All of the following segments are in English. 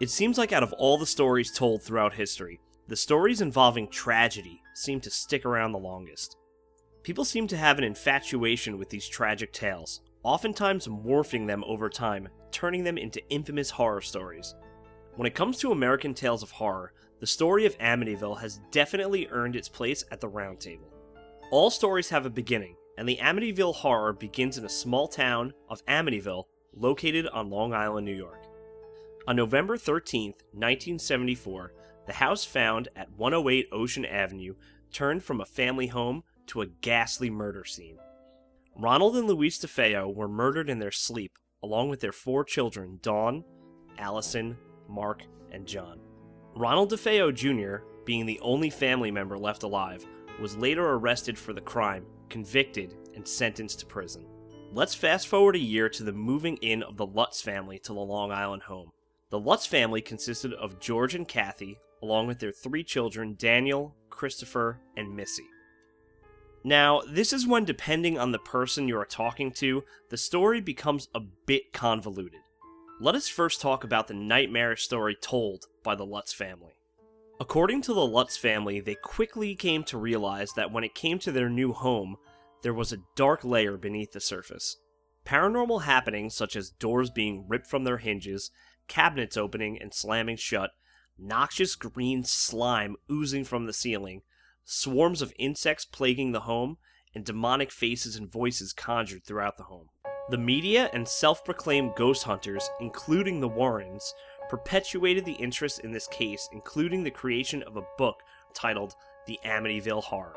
It seems like out of all the stories told throughout history, the stories involving tragedy seem to stick around the longest. People seem to have an infatuation with these tragic tales, oftentimes morphing them over time, turning them into infamous horror stories. When it comes to American tales of horror, the story of Amityville has definitely earned its place at the round table. All stories have a beginning, and the Amityville Horror begins in a small town of Amityville, located on Long Island, New York. On November 13, 1974, the house found at 108 Ocean Avenue turned from a family home to a ghastly murder scene. Ronald and Louise DeFeo were murdered in their sleep, along with their 4 children, Dawn, Allison, Mark, and John. Ronald DeFeo Jr., being the only family member left alive, was later arrested for the crime, convicted, and sentenced to prison. Let's fast forward a year to the moving in of the Lutz family to the Long Island home. The Lutz family consisted of George and Kathy, along with their 3 children, Daniel, Christopher, and Missy. Now, this is when, depending on the person you are talking to, the story becomes a bit convoluted. Let us first talk about the nightmarish story told by the Lutz family. According to the Lutz family, they quickly came to realize that when it came to their new home, there was a dark layer beneath the surface. Paranormal happenings such as doors being ripped from their hinges, cabinets opening and slamming shut, noxious green slime oozing from the ceiling, swarms of insects plaguing the home, and demonic faces and voices conjured throughout the home. The media and self-proclaimed ghost hunters, including the Warrens, perpetuated the interest in this case, including the creation of a book titled The Amityville Horror.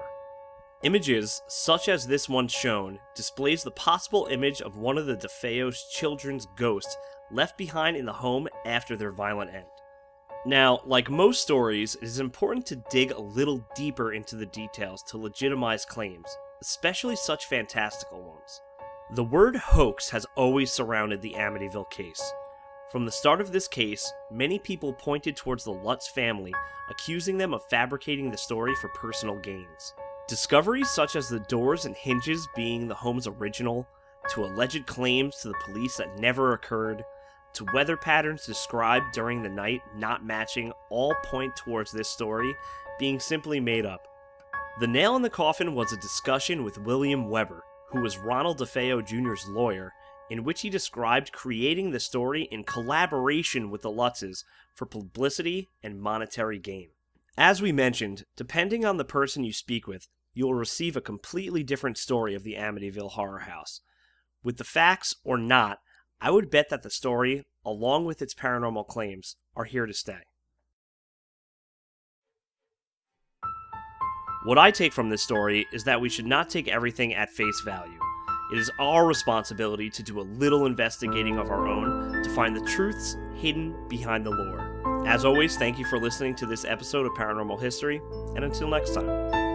Images, such as this one shown, displays the possible image of one of the DeFeo's children's ghosts left behind in the home after their violent end. Now, like most stories, it is important to dig a little deeper into the details to legitimize claims, especially such fantastical ones. The word hoax has always surrounded the Amityville case. From the start of this case, many people pointed towards the Lutz family, accusing them of fabricating the story for personal gains. Discoveries such as the doors and hinges being the home's original, to alleged claims to the police that never occurred, to weather patterns described during the night not matching, all point towards this story being simply made up. The nail in the coffin was a discussion with William Weber, who was Ronald DeFeo Jr.'s lawyer, in which he described creating the story in collaboration with the Lutzes for publicity and monetary gain. As we mentioned, depending on the person you speak with, you will receive a completely different story of the Amityville Horror House. With the facts or not, I would bet that the story, along with its paranormal claims, are here to stay. What I take from this story is that we should not take everything at face value. It is our responsibility to do a little investigating of our own to find the truths hidden behind the lore. As always, thank you for listening to this episode of Paranormal History, and until next time.